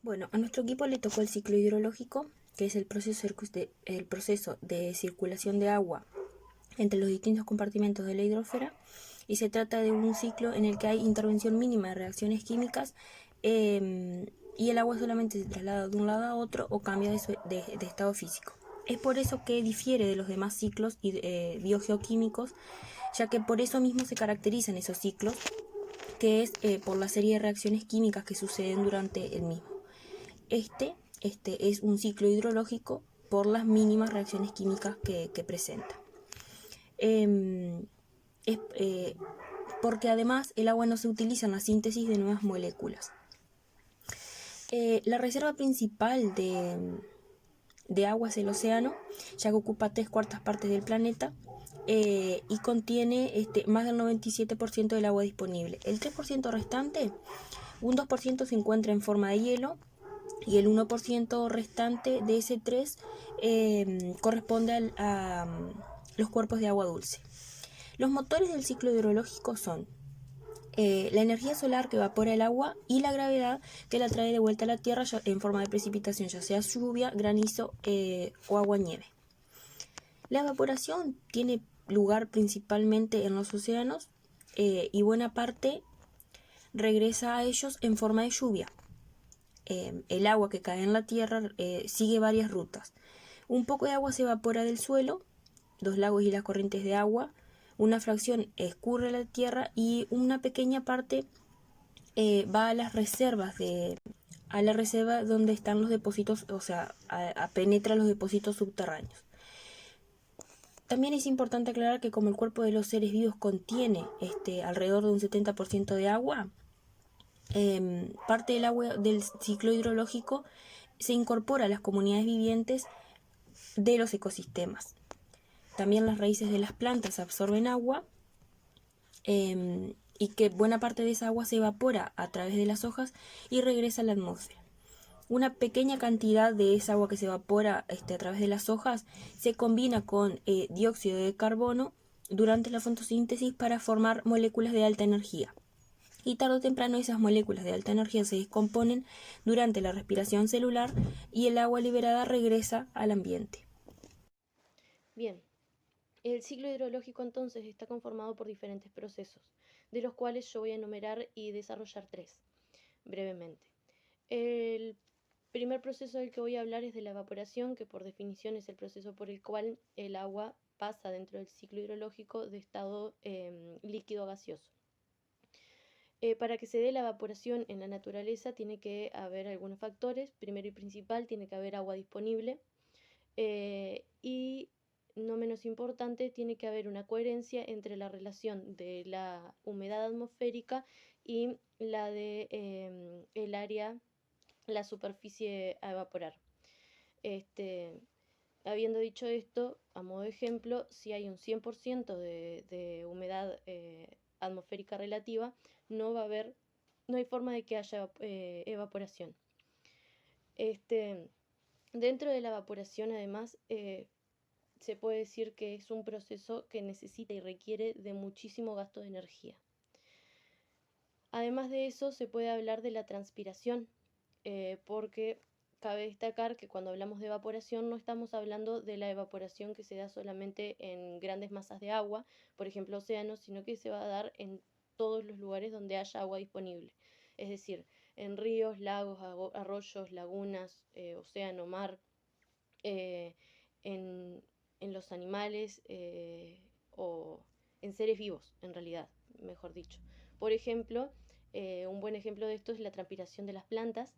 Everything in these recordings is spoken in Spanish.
Bueno, a nuestro equipo le tocó el ciclo hidrológico, que es el proceso de circulación de agua entre los distintos compartimentos de la hidrosfera, y se trata de un ciclo en el que hay intervención mínima de reacciones químicas, y el agua solamente se traslada de un lado a otro o cambia de estado físico. Es por eso que difiere de los demás ciclos biogeoquímicos, ya que por eso mismo se caracterizan esos ciclos, que es por la serie de reacciones químicas que suceden durante el mismo. Este es un ciclo hidrológico por las mínimas reacciones químicas que presenta. Es, porque además el agua no se utiliza en la síntesis de nuevas moléculas. La reserva principal de agua es el océano, ya que ocupa 3/4 partes del planeta, y contiene más del 97% del agua disponible. El 3% restante, un 2% se encuentra en forma de hielo, y el 1% restante de ese 3 corresponde a los cuerpos de agua dulce. Los motores del ciclo hidrológico son la energía solar que evapora el agua y la gravedad que la trae de vuelta a la Tierra en forma de precipitación, ya sea lluvia, granizo o agua-nieve. La evaporación tiene lugar principalmente en los océanos, y buena parte regresa a ellos en forma de lluvia. El agua que cae en la Tierra sigue varias rutas. Un poco de agua se evapora del suelo, los lagos y las corrientes de agua, una fracción escurre a la tierra y una pequeña parte va a las reservas a la reserva donde están los depósitos, o sea, penetra los depósitos subterráneos. También es importante aclarar que como el cuerpo de los seres vivos contiene alrededor de un 70% de agua, parte del agua del ciclo hidrológico se incorpora a las comunidades vivientes de los ecosistemas. También las raíces de las plantas absorben agua, y que buena parte de esa agua se evapora a través de las hojas y regresa a la atmósfera. Una pequeña cantidad de esa agua que se evapora a través de las hojas se combina con dióxido de carbono durante la fotosíntesis para formar moléculas de alta energía. Y tarde o temprano esas moléculas de alta energía se descomponen durante la respiración celular y el agua liberada regresa al ambiente. Bien, el ciclo hidrológico entonces está conformado por diferentes procesos, de los cuales yo voy a enumerar y desarrollar 3 brevemente. El primer proceso del que voy a hablar es de la evaporación, que por definición es el proceso por el cual el agua pasa dentro del ciclo hidrológico de estado líquido a gaseoso. Para que se dé la evaporación en la naturaleza tiene que haber algunos factores. Primero y principal, tiene que haber agua disponible, y no menos importante, tiene que haber una coherencia entre la relación de la humedad atmosférica y la de el área, la superficie a evaporar. Habiendo dicho esto, a modo de ejemplo, si hay un 100% de humedad atmosférica relativa, no hay forma de que haya evaporación. Dentro de la evaporación, además, se puede decir que es un proceso que necesita y requiere de muchísimo gasto de energía. Además de eso, se puede hablar de la transpiración, porque cabe destacar que cuando hablamos de evaporación no estamos hablando de la evaporación que se da solamente en grandes masas de agua, por ejemplo océanos, sino que se va a dar en todos los lugares donde haya agua disponible. Es decir, en ríos, lagos, arroyos, lagunas, océano, mar, en, en los animales, o en seres vivos, en realidad, mejor dicho. Por ejemplo, un buen ejemplo de esto es la transpiración de las plantas.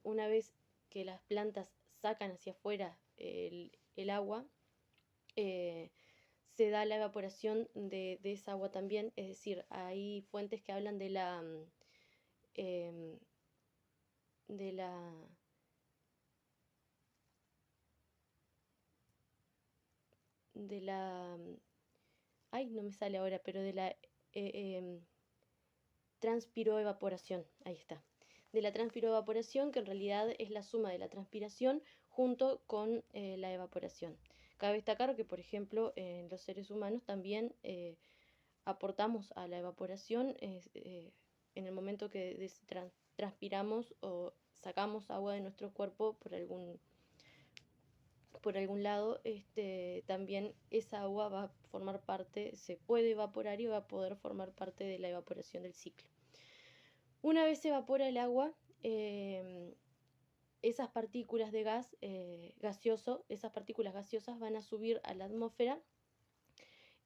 Una vez que las plantas sacan hacia afuera el agua, se da la evaporación de esa agua también. Es decir, hay fuentes que hablan em, de la de la ay, no me sale ahora, pero de la transpiroevaporación, ahí está. De la transpiroevaporación, que en realidad es la suma de la transpiración junto con la evaporación. Cabe destacar que, por ejemplo, en los seres humanos también aportamos a la evaporación en el momento que transpiramos o sacamos agua de nuestro cuerpo por algún lado, también esa agua va a formar parte, se puede evaporar y va a poder formar parte de la evaporación del ciclo. Una vez se evapora el agua, esas partículas de gas gaseoso, esas partículas gaseosas van a subir a la atmósfera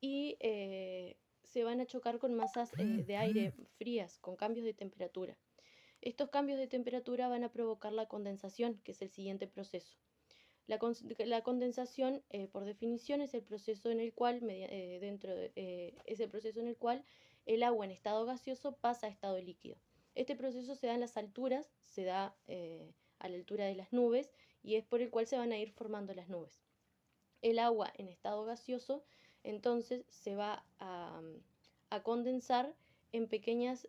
y se van a chocar con masas de aire frías, con cambios de temperatura. Estos cambios de temperatura van a provocar la condensación, que es el siguiente proceso. La condensación, por definición, es el proceso en el cual, es el proceso en el cual el agua en estado gaseoso pasa a estado líquido. Este proceso se da en las alturas, se da a la altura de las nubes, y es por el cual se van a ir formando las nubes. El agua en estado gaseoso, entonces, se va a condensar en pequeñas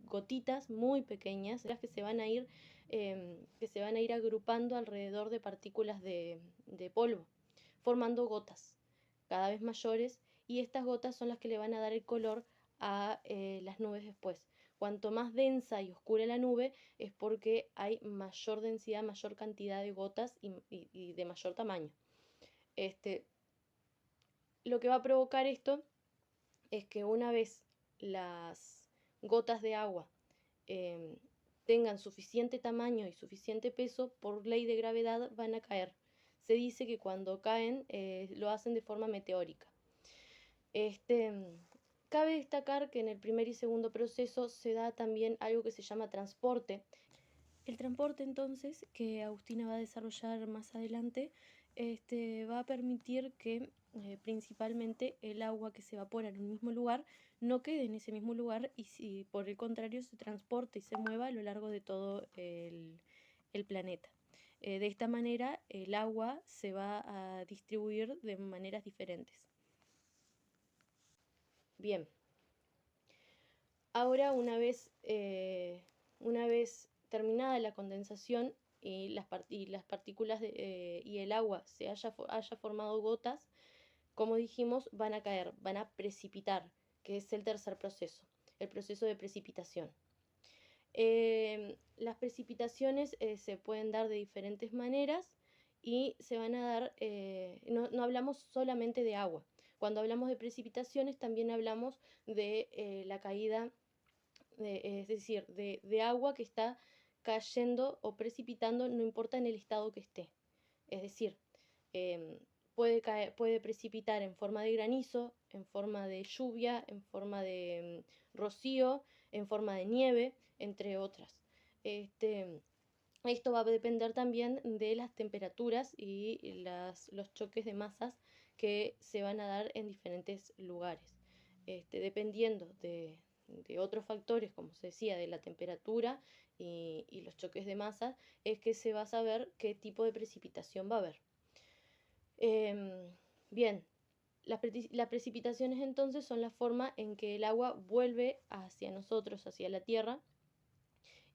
gotitas muy pequeñas, las que se van a ir agrupando alrededor de partículas de polvo, formando gotas cada vez mayores, y estas gotas son las que le van a dar el color a las nubes después. Cuanto más densa y oscura la nube, es porque hay mayor densidad, mayor cantidad de gotas y de mayor tamaño. Lo que va a provocar esto es que una vez las gotas de agua tengan suficiente tamaño y suficiente peso, por ley de gravedad van a caer. Se dice que cuando caen lo hacen de forma meteórica. Cabe destacar que en el primer y segundo proceso se da también algo que se llama transporte. El transporte, entonces, que Agustina va a desarrollar más adelante, va a permitir que principalmente el agua que se evapora en un mismo lugar no quede en ese mismo lugar, y si por el contrario se transporte y se mueva a lo largo de todo el planeta. De esta manera el agua se va a distribuir de maneras diferentes. Bien, ahora una vez terminada la condensación y las partículas y el agua se haya formado gotas, como dijimos, van a caer, van a precipitar, que es el tercer proceso, el proceso de precipitación. Las precipitaciones se pueden dar de diferentes maneras y se van a dar, no hablamos solamente de agua. Cuando hablamos de precipitaciones también hablamos de la caída, es decir, de agua que está cayendo o precipitando, no importa en el estado que esté. Es decir, puede precipitar en forma de granizo, en forma de lluvia, en forma de rocío, en forma de nieve, entre otras. Esto va a depender también de las temperaturas y los choques de masas que se van a dar en diferentes lugares. Dependiendo de otros factores, como se decía, de la temperatura y los choques de masa, es que se va a saber qué tipo de precipitación va a haber. Bien, las precipitaciones entonces son la forma en que el agua vuelve hacia nosotros, hacia la Tierra,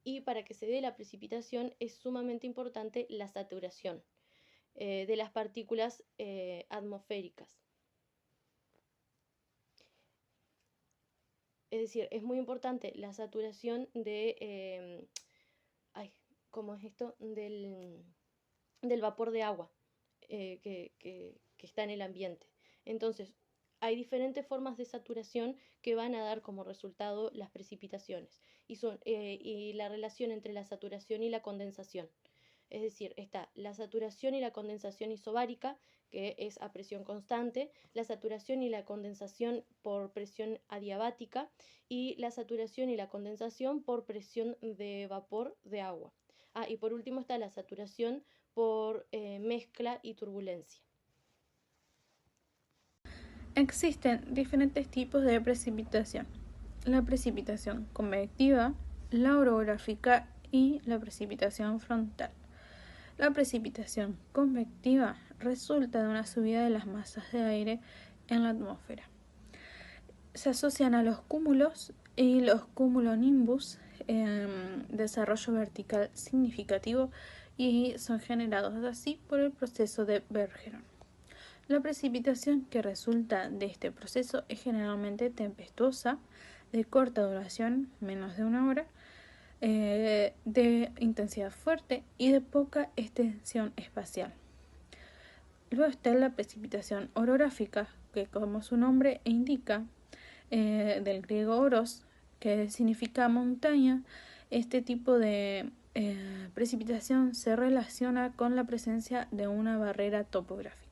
y para que se dé la precipitación es sumamente importante la saturación de las partículas atmosféricas. Es decir, es muy importante la saturación de, ¿cómo es esto? Del vapor de agua que está en el ambiente. Entonces, hay diferentes formas de saturación que van a dar como resultado las precipitaciones y la relación entre la saturación y la condensación. Es decir, está la saturación y la condensación isobárica, que es a presión constante, la saturación y la condensación por presión adiabática y la saturación y la condensación por presión de vapor de agua. Y por último está la saturación por mezcla y turbulencia. Existen diferentes tipos de precipitación: la precipitación convectiva, la orográfica y la precipitación frontal. La precipitación convectiva resulta de una subida de las masas de aire en la atmósfera. Se asocian a los cúmulos y los cumulonimbus en desarrollo vertical significativo y son generados así por el proceso de Bergeron. La precipitación que resulta de este proceso es generalmente tempestuosa, de corta duración, menos de una hora, de intensidad fuerte y de poca extensión espacial. Luego está la precipitación orográfica, que como su nombre indica, del griego oros, que significa montaña. Este tipo de precipitación se relaciona con la presencia de una barrera topográfica.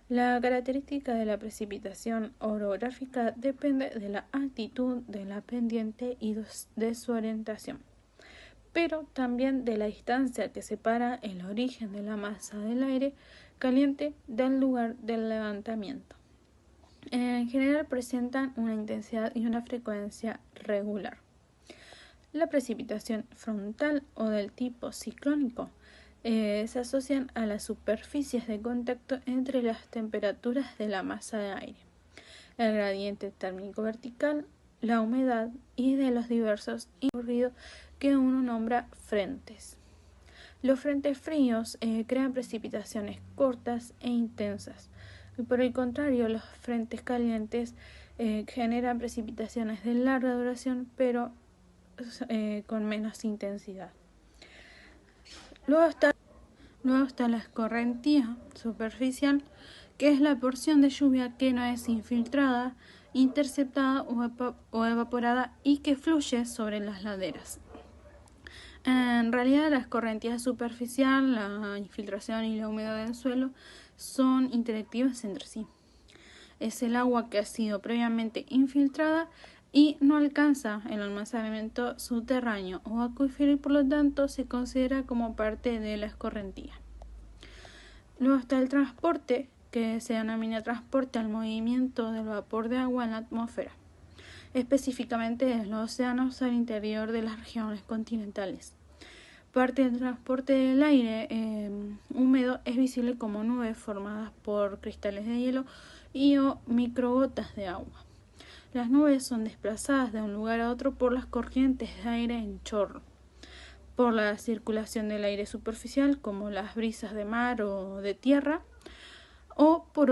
La característica de la precipitación orográfica depende de la altitud de la pendiente y de su orientación, pero también de la distancia que separa el origen de la masa del aire caliente del lugar del levantamiento. En general presentan una intensidad y una frecuencia regular. La precipitación frontal o del tipo ciclónico se asocian a las superficies de contacto entre las temperaturas de la masa de aire, el gradiente térmico vertical, la humedad y de los diversos incurridos que uno nombra frentes. Los frentes fríos crean precipitaciones cortas e intensas, y por el contrario, los frentes calientes generan precipitaciones de larga duración, pero con menos intensidad. Luego está la escorrentía superficial, que es la porción de lluvia que no es infiltrada, interceptada o evaporada y que fluye sobre las laderas. En realidad, la escorrentía superficial, la infiltración y la humedad del suelo son interactivas entre sí. Es el agua que ha sido previamente infiltrada y no alcanza el almacenamiento subterráneo o acuífero y por lo tanto se considera como parte de la escorrentía. Luego está el transporte, que se denomina transporte al movimiento del vapor de agua en la atmósfera, específicamente de los océanos al interior de las regiones continentales. Parte del transporte del aire húmedo es visible como nubes formadas por cristales de hielo y o microgotas de agua. Las nubes son desplazadas de un lugar a otro por las corrientes de aire en chorro, por la circulación del aire superficial como las brisas de mar o de tierra, o por